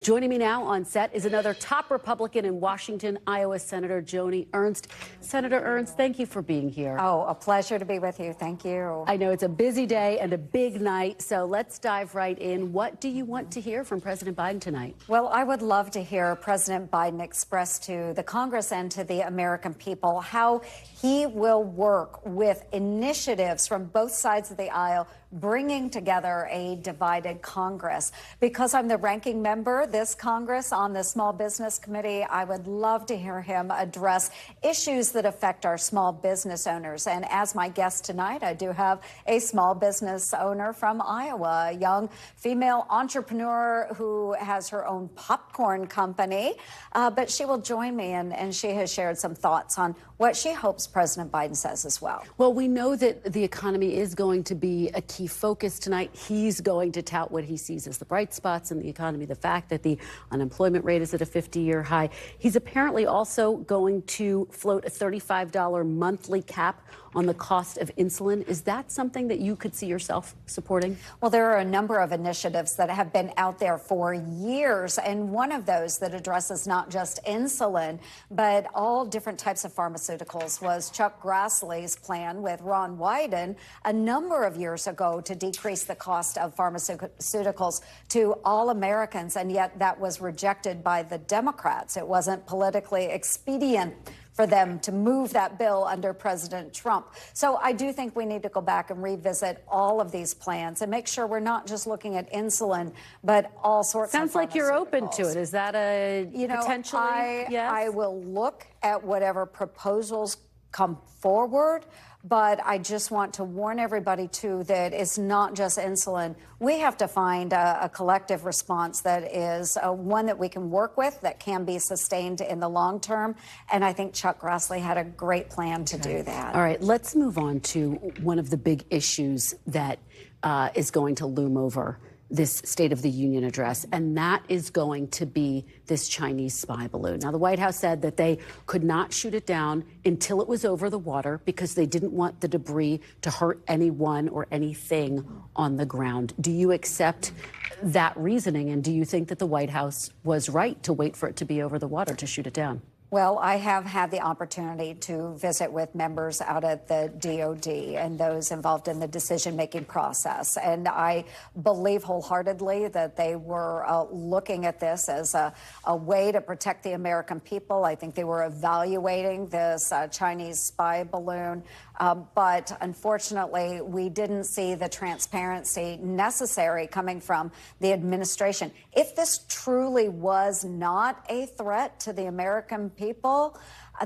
Joining me now on set is another top Republican in Washington, Iowa Senator Joni Ernst. Senator Ernst, thank you for being here. Oh, a pleasure to be with you. Thank you. I know it's a busy day and a big night, so let's dive right in. What do you want to hear from President Biden tonight? Well, I would love to hear President Biden express to the Congress and to the American people how he will work with initiatives from both sides of the aisle, bringing together a divided Congress. Because I'm the ranking member this Congress on the Small Business Committee, I would love to hear him address issues that affect our small business owners. And as my guest tonight, I do have a small business owner from Iowa, a young female entrepreneur who has her own popcorn company. But she will join me, and she has shared some thoughts on what she hopes President Biden says as well. Well, we know that the economy is going to be a key focus tonight. He's going to tout what he sees as the bright spots in the economy, the fact that the unemployment rate is at a 50-year high. He's apparently also going to float a $35 monthly cap on the cost of insulin. Is that something that you could see yourself supporting? Well, there are a number of initiatives that have been out there for years, and one of those that addresses not just insulin, but all different types of pharmaceuticals was Chuck Grassley's plan with Ron Wyden a number of years ago to decrease the cost of pharmaceuticals to all Americans, and yet that was rejected by the Democrats. It wasn't politically expedient for them to move that bill under President Trump. So I do think we need to go back and revisit all of these plans and make sure we're not just looking at insulin, but all sorts of Sounds like you're open to it. Is that a potentially? Yes? I will look at whatever proposals come forward, but I just want to warn everybody, too, that it's not just insulin. We have to find a collective response that is one that we can work with, that can be sustained in the long term. And I think Chuck Grassley had a great plan to do that. All right, let's move on to one of the big issues that is going to loom over this State of the Union address, and that is going to be this Chinese spy balloon. Now, the White House said that they could not shoot it down until it was over the water because they didn't want the debris to hurt anyone or anything on the ground. Do you accept that reasoning, and do you think that the White House was right to wait for it to be over the water to shoot it down? Well, I have had the opportunity to visit with members out at the DOD and those involved in the decision-making process. And I believe wholeheartedly that they were looking at this as a way to protect the American people. I think they were evaluating this Chinese spy balloon. But unfortunately, we didn't see the transparency necessary coming from the administration. If this truly was not a threat to the American people,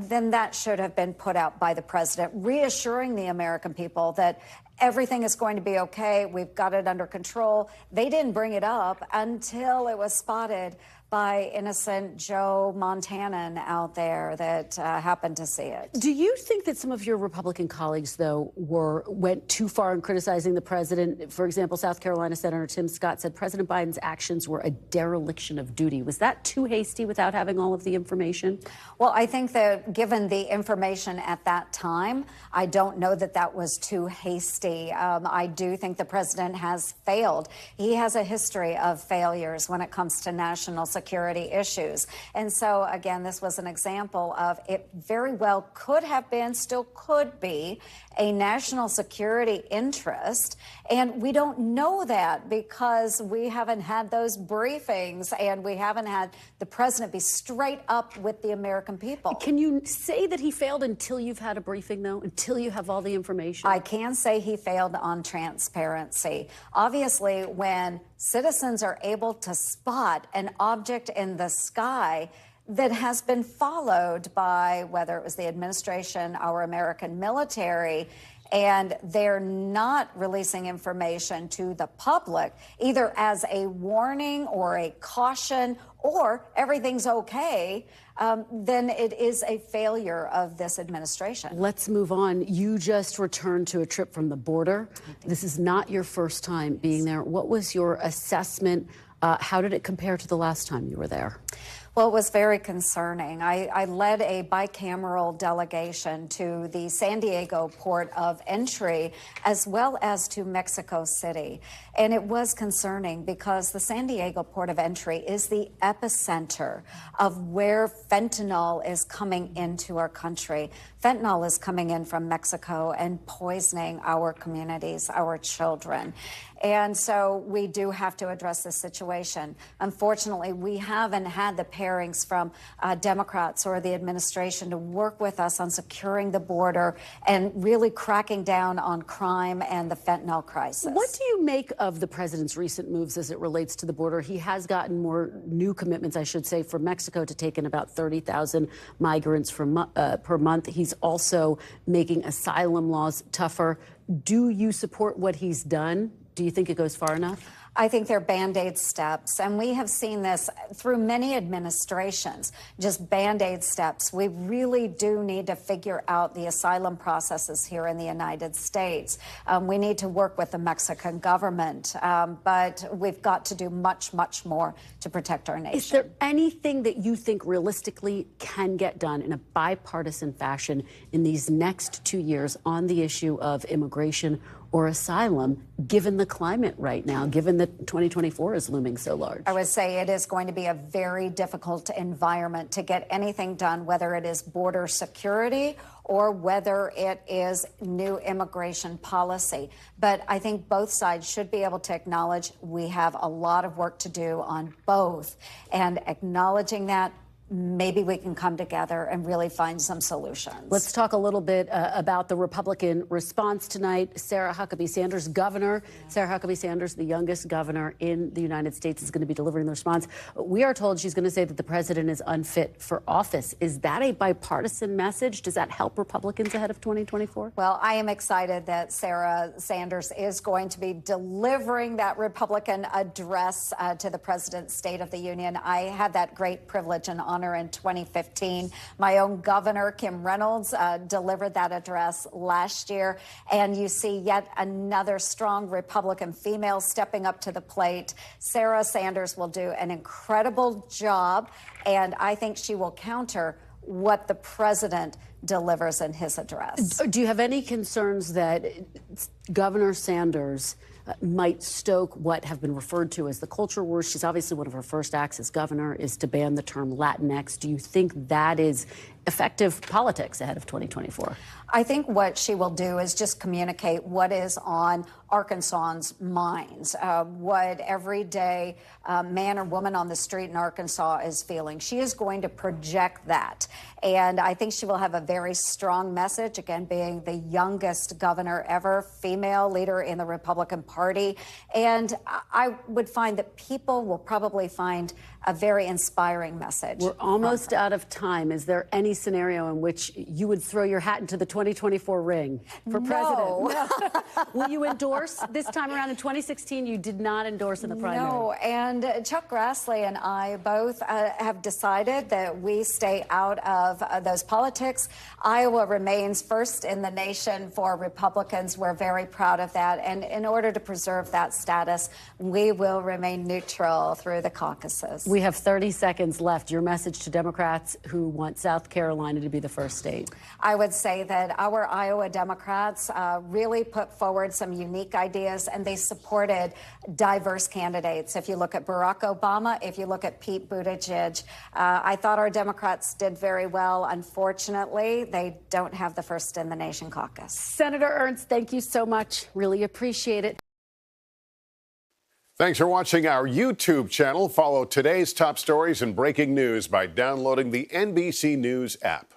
then that should have been put out by the president, reassuring the American people that everything is going to be okay. We've got it under control. They didn't bring it up until it was spotted by innocent Joe Montanan out there that happened to see it. Do you think that some of your Republican colleagues, though, went too far in criticizing the president? For example, South Carolina Senator Tim Scott said President Biden's actions were a dereliction of duty. Was that too hasty without having all of the information? Well, I think that given the information at that time, I don't know that that was too hasty. I do think the president has failed. He has a history of failures when it comes to national security issues. And so, again, this was an example of it very well could have been, still could be, a national security interest. And we don't know that because we haven't had those briefings and we haven't had the president be straight up with the American people. Can you say that he failed until you've had a briefing, though, until you have all the information? I can say he failed on transparency. Obviously, when citizens are able to spot an object in the sky that has been followed by whether it was the administration, our American military, and they're not releasing information to the public, either as a warning or a caution or everything's okay, then it is a failure of this administration. Let's move on. You just returned to a trip from the border. This is not your first time being there. What was your assessment How did it compare to the last time you were there? Well, it was very concerning. I led a bicameral delegation to the San Diego port of entry as well as to Mexico City. And it was concerning because the San Diego port of entry is the epicenter of where fentanyl is coming into our country. Fentanyl is coming in from Mexico and poisoning our communities, our children. And so we do have to address this situation. Unfortunately, we haven't had the pairings from Democrats or the administration to work with us on securing the border and really cracking down on crime and the fentanyl crisis. What do you make of the president's recent moves as it relates to the border? He has gotten more new commitments, I should say, from Mexico to take in about 30,000 migrants per month. He's also making asylum laws tougher. Do you support what he's done? Do you think it goes far enough? I think they're Band-Aid steps, and we have seen this through many administrations, just Band-Aid steps. We really do need to figure out the asylum processes here in the United States. We need to work with the Mexican government, but we've got to do much, much more to protect our nation. Is there anything that you think realistically can get done in a bipartisan fashion in these next 2 years on the issue of immigration or asylum, given the climate right now, given that 2024 is looming so large? I would say it is going to be a very difficult environment to get anything done, whether it is border security or whether it is new immigration policy. But I think both sides should be able to acknowledge we have a lot of work to do on both. And acknowledging that, maybe we can come together and really find some solutions. Let's talk a little bit about the Republican response tonight. Sarah Huckabee Sanders, governor. Sarah Huckabee Sanders, the youngest governor in the United States, is going to be delivering the response. We are told she's going to say that the president is unfit for office. Is that a bipartisan message? Does that help Republicans ahead of 2024? Well, I am excited that Sarah Sanders is going to be delivering that Republican address to the president's State of the Union. I had that great privilege and honor in 2015. My own governor, Kim Reynolds, delivered that address last year. And you see yet another strong Republican female stepping up to the plate. Sarah Sanders will do an incredible job, and I think she will counter what the president delivers in his address. Do you have any concerns that Governor Sanders might stoke what have been referred to as the culture wars? She's obviously one of her first acts as governor is to ban the term Latinx. Do you think that is effective politics ahead of 2024? I think what she will do is just communicate what is on Arkansans' minds, what everyday man or woman on the street in Arkansas is feeling. She is going to project that. And I think she will have a very strong message, again, being the youngest governor ever, female leader in the Republican Party. And I would find that people will probably find a very inspiring message. We're almost out of time. Is there any scenario in which you would throw your hat into the 2024 ring for president? No. Will you endorse this time around? In 2016, you did not endorse in the primary. No, and Chuck Grassley and I both have decided that we stay out of those politics. Iowa remains first in the nation for Republicans. We're very proud of that. And in order to preserve that status, we will remain neutral through the caucuses. We have 30 seconds left. Your message to Democrats who want South Carolina to be the first state. I would say that our Iowa Democrats really put forward some unique ideas, and they supported diverse candidates. If you look at Barack Obama, if you look at Pete Buttigieg, I thought our Democrats did very well. Unfortunately, they don't have the first in the nation caucus. Senator Ernst, thank you so much. Really appreciate it. Thanks for watching our YouTube channel. Follow today's top stories and breaking news by downloading the NBC News app.